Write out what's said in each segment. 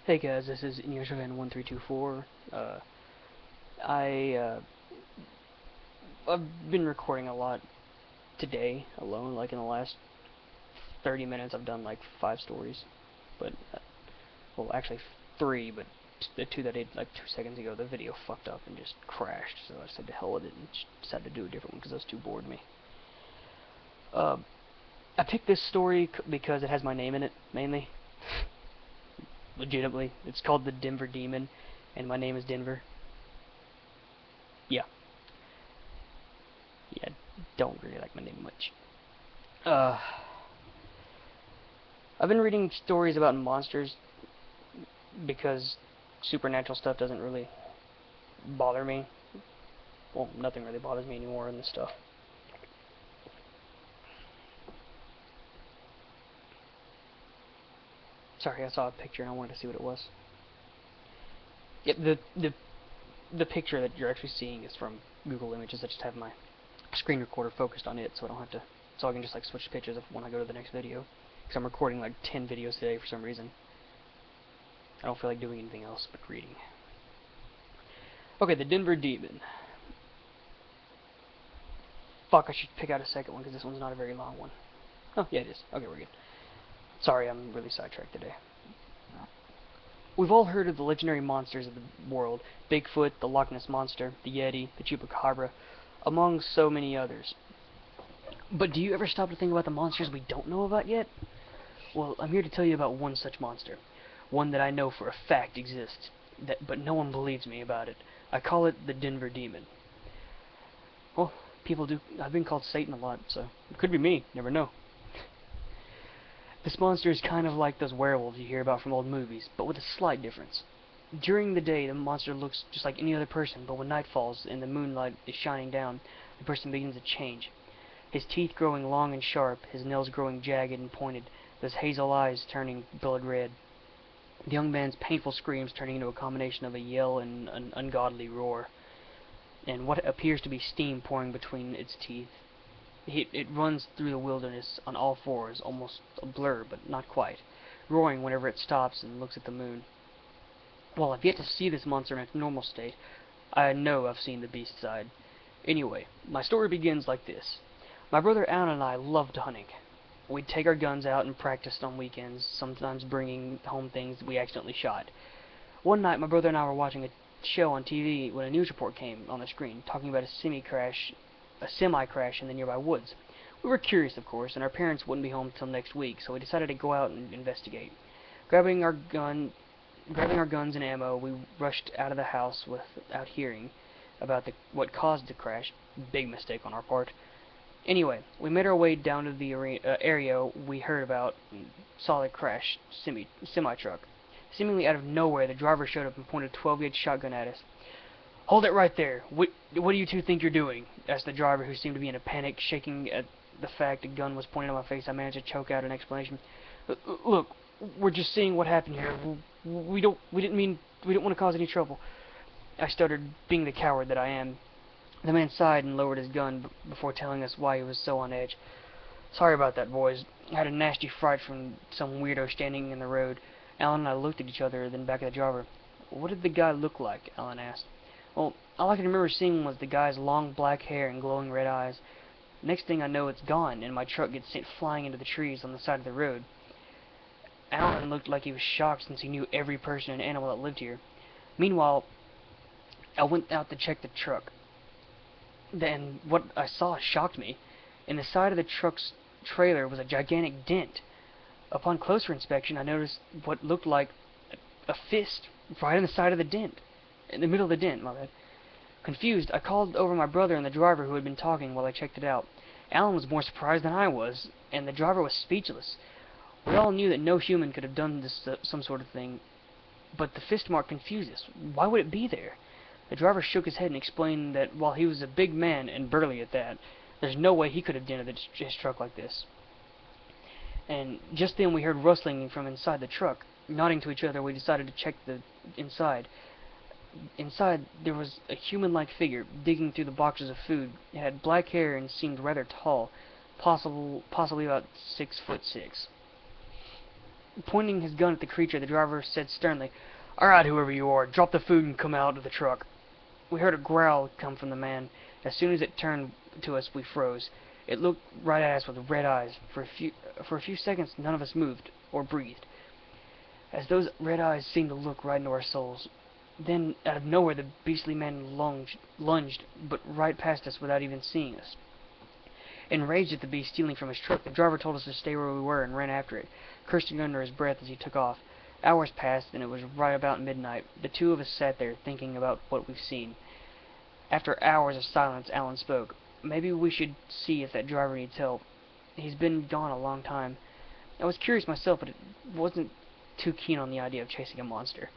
Hey guys, this is Inuyashavan1324. I, I've been recording a lot today alone. Like in the last 30 minutes, I've done like 5 stories. But, well, actually 3, but the 2 that I did like 2 seconds ago, the video fucked up and just crashed. So I said to hell with it and just decided to do a different one because those 2 bored me. I picked this story because it has my name in it, mainly. Legitimately. It's called The Denver Demon, and my name is Denver. Yeah. Yeah, don't really like my name much. I've been reading stories about monsters because supernatural stuff doesn't really bother me. Well, nothing really bothers me anymore in this stuff. Sorry, I saw a picture and I wanted to see what it was. Yeah, the picture that you're actually seeing is from Google Images. I just have my screen recorder focused on it, so I don't have to. So I can just like switch pictures when I go to the next video. Because I'm recording like 10 videos today for some reason. I don't feel like doing anything else but reading. Okay, the Denver Demon. Fuck, I should pick out a second one because this one's not a very long one. Oh, yeah, it is. Okay, we're good. Sorry, I'm really sidetracked today. We've all heard of the legendary monsters of the world. Bigfoot, the Loch Ness Monster, the Yeti, the Chupacabra, among so many others. But do you ever stop to think about the monsters we don't know about yet? Well, I'm here to tell you about one such monster. One that I know for a fact exists, but no one believes me about it. I call it the Denver Demon. Well, people do. I've been called Satan a lot, so it could be me. Never know. This monster is kind of like those werewolves you hear about from old movies, but with a slight difference. During the day, the monster looks just like any other person, but when night falls and the moonlight is shining down, the person begins to change. His teeth growing long and sharp, his nails growing jagged and pointed, his hazel eyes turning blood red. The young man's painful screams turning into a combination of a yell and an ungodly roar, and what appears to be steam pouring between its teeth. It runs through the wilderness on all fours, almost a blur, but not quite, roaring whenever it stops and looks at the moon. While I've yet to see this monster in its normal state, I know I've seen the beast side. Anyway, my story begins like this. My brother Alan and I loved hunting. We'd take our guns out and practice on weekends, sometimes bringing home things we accidentally shot. One night, my brother and I were watching a show on TV when a news report came on the screen, talking about a semi-crash in the nearby woods. We were curious, of course, and our parents wouldn't be home till next week, so we decided to go out and investigate. Grabbing our guns and ammo, we rushed out of the house without hearing about what caused the crash. Big mistake on our part. Anyway, we made our way down to the area we heard about and saw the crash semi-truck. Seemingly out of nowhere, the driver showed up and pointed a 12-gauge shotgun at us. "Hold it right there. What do you two think you're doing?" asked the driver, who seemed to be in a panic, shaking at the fact a gun was pointed at my face. I managed to choke out an explanation. "Look, we're just seeing what happened here. We didn't want to cause any trouble," I stuttered, being the coward that I am. The man sighed and lowered his gun before telling us why he was so on edge. "Sorry about that, boys. I had a nasty fright from some weirdo standing in the road." Alan and I looked at each other, then back at the driver. "What did the guy look like?" Alan asked. "Well, all I can remember seeing was the guy's long black hair and glowing red eyes. Next thing I know, it's gone, and my truck gets sent flying into the trees on the side of the road." Alan looked like he was shocked since he knew every person and animal that lived here. Meanwhile, I went out to check the truck. Then what I saw shocked me. In the side of the truck's trailer was a gigantic dent. Upon closer inspection, I noticed what looked like a fist right in the side of the dent. In the middle of the dent, my bad. Confused, I called over my brother and the driver who had been talking while I checked it out. Alan was more surprised than I was, and the driver was speechless. We all knew that no human could have done this some sort of thing, but the fist mark confused us. Why would it be there? The driver shook his head and explained that while he was a big man, and burly at that, there's no way he could have dented his truck like this. And just then we heard rustling from inside the truck. Nodding to each other, we decided to check the inside. Inside, there was a human-like figure digging through the boxes of food. It had black hair and seemed rather tall, possibly about 6'6". Pointing his gun at the creature, the driver said sternly, "Alright, whoever you are, drop the food and come out of the truck." We heard a growl come from the man. As soon as it turned to us, we froze. It looked right at us with red eyes. For a few seconds, none of us moved or breathed, as those red eyes seemed to look right into our souls. Then, out of nowhere, the beastly man lunged, but right past us without even seeing us. Enraged at the beast stealing from his truck, the driver told us to stay where we were and ran after it, cursing under his breath as he took off. Hours passed, and it was right about midnight. The two of us sat there, thinking about what we've seen. After hours of silence, Alan spoke. "Maybe we should see if that driver needs help. He's been gone a long time." I was curious myself, but wasn't too keen on the idea of chasing a monster.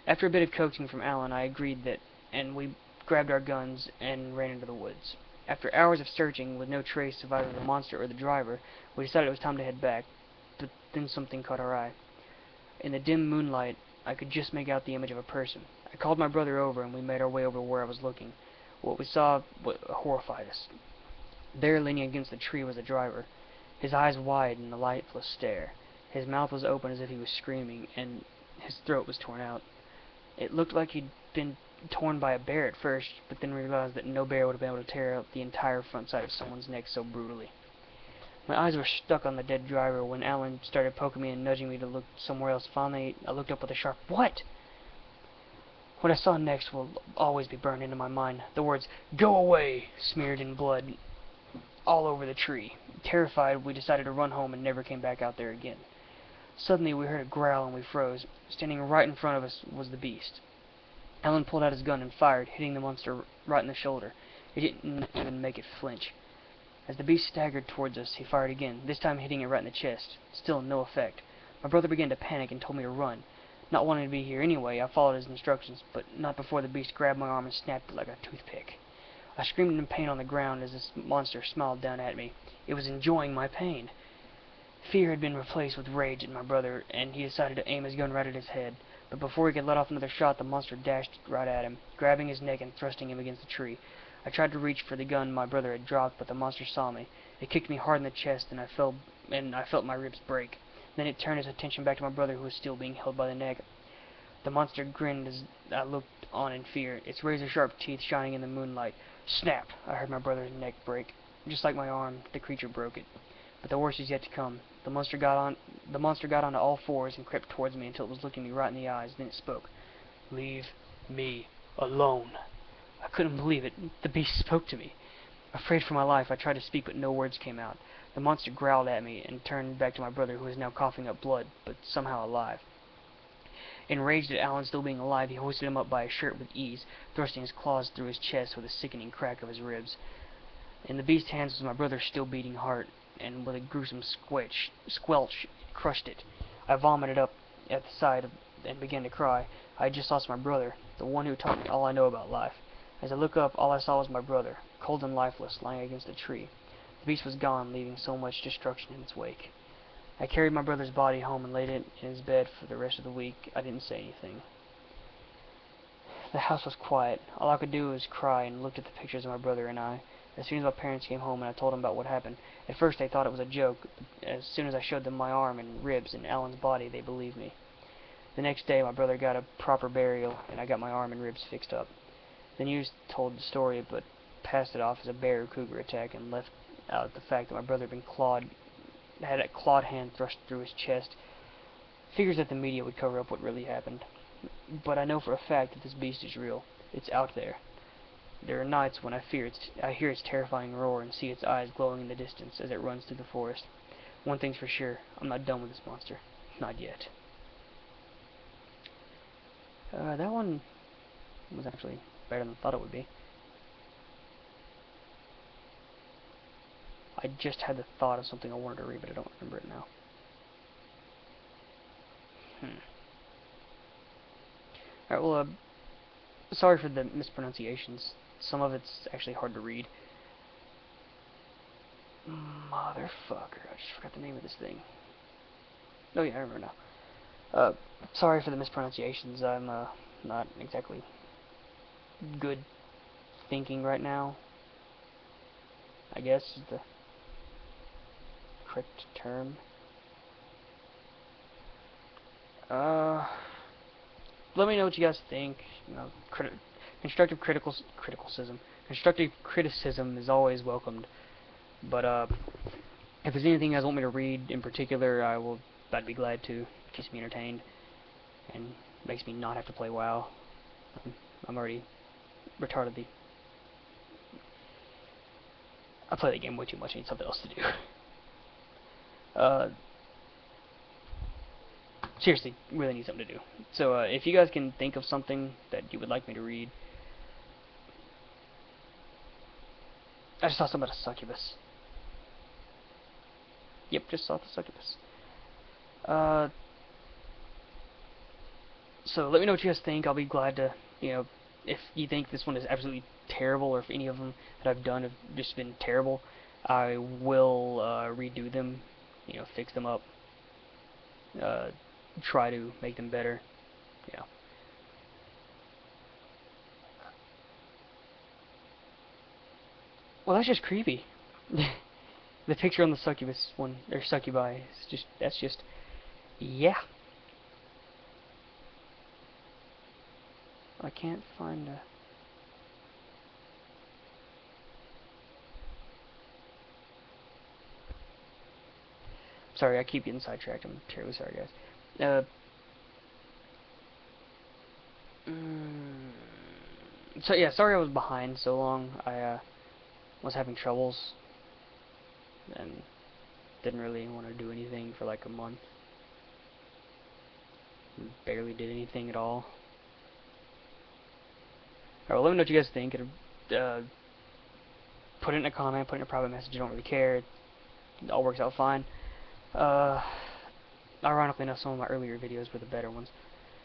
After a bit of coaxing from Alan, I agreed that, and we grabbed our guns and ran into the woods. After hours of searching, with no trace of either the monster or the driver, we decided it was time to head back, but then something caught our eye. In the dim moonlight, I could just make out the image of a person. I called my brother over, and we made our way over where I was looking. What we saw horrified us. There, leaning against the tree, was the driver, his eyes wide in a lifeless stare. His mouth was open as if he was screaming, and his throat was torn out. It looked like he'd been torn by a bear at first, but then realized that no bear would have been able to tear out the entire front side of someone's neck so brutally. My eyes were stuck on the dead driver when Alan started poking me and nudging me to look somewhere else. Finally, I looked up with a sharp, "What?" What I saw next will always be burned into my mind. The words, "Go away," smeared in blood all over the tree. Terrified, we decided to run home and never came back out there again. Suddenly, we heard a growl and we froze. Standing right in front of us was the beast. Alan pulled out his gun and fired, hitting the monster right in the shoulder. It didn't even make it flinch. As the beast staggered towards us, he fired again, this time hitting it right in the chest. Still no effect. My brother began to panic and told me to run. Not wanting to be here anyway, I followed his instructions, but not before the beast grabbed my arm and snapped it like a toothpick. I screamed in pain on the ground as this monster smiled down at me. It was enjoying my pain. Fear had been replaced with rage at my brother, and he decided to aim his gun right at his head. But before he could let off another shot, the monster dashed right at him, grabbing his neck and thrusting him against the tree. I tried to reach for the gun my brother had dropped, but the monster saw me. It kicked me hard in the chest, and I felt my ribs break. Then it turned its attention back to my brother, who was still being held by the neck. The monster grinned as I looked on in fear, its razor-sharp teeth shining in the moonlight. Snap! I heard my brother's neck break. Just like my arm, the creature broke it. But the worst is yet to come. The monster got onto all fours and crept towards me until it was looking me right in the eyes. Then it spoke. "Leave me alone." I couldn't believe it. The beast spoke to me. Afraid for my life, I tried to speak, but no words came out. The monster growled at me and turned back to my brother, who was now coughing up blood, but somehow alive. Enraged at Alan still being alive, he hoisted him up by his shirt with ease, thrusting his claws through his chest with a sickening crack of his ribs. In the beast's hands was my brother's still beating heart, and with a gruesome squelch, it crushed it. I vomited up at the sight and began to cry. I had just lost my brother, the one who taught me all I know about life. As I looked up, all I saw was my brother, cold and lifeless, lying against a tree. The beast was gone, leaving so much destruction in its wake. I carried my brother's body home and laid it in his bed for the rest of the week. I didn't say anything. The house was quiet. All I could do was cry and look at the pictures of my brother and I. As soon as my parents came home and I told them about what happened, at first they thought it was a joke, but as soon as I showed them my arm and ribs and Alan's body, they believed me. The next day, my brother got a proper burial, and I got my arm and ribs fixed up. The news told the story, but passed it off as a bear or cougar attack and left out the fact that my brother had a clawed hand thrust through his chest. Figures that the media would cover up what really happened. But I know for a fact that this beast is real. It's out there. There are nights when I hear its terrifying roar and see its eyes glowing in the distance as it runs through the forest. One thing's for sure, I'm not done with this monster. Not yet. That one was actually better than I thought it would be. I just had the thought of something I wanted to read, but I don't remember it now. Alright, well, sorry for the mispronunciations. Some of it's actually hard to read. Motherfucker, I just forgot the name of this thing. Oh yeah, I remember now. Sorry for the mispronunciations. I'm, not exactly good thinking right now, I guess is the correct term. Uh, let me know what you guys think. You know, constructive criticism. Constructive criticism is always welcomed. But if there's anything you guys want me to read in particular, I'd be glad to. It keeps me entertained and makes me not have to play WoW. I'm already retardedly. I play the game way too much. I need something else to do. Seriously, really need something to do. So if you guys can think of something that you would like me to read. I just saw something about a succubus. Yep, just saw the succubus. So let me know what you guys think. I'll be glad to, if you think this one is absolutely terrible, or if any of them that I've done have just been terrible, I will redo them, fix them up, try to make them better, Well, that's just creepy. The picture on the succubus one, or succubi, that's just, yeah. I can't find a... Sorry, I keep getting sidetracked. I'm terribly sorry, guys. So yeah, sorry I was behind so long. I was having troubles and didn't really want to do anything for like a month. Barely did anything at all. Alright, well, let me know what you guys think. Put it in a comment, put it in a private message. I don't really care. It all works out fine. Ironically enough, some of my earlier videos were the better ones.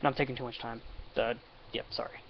And I'm taking too much time. Yep, sorry.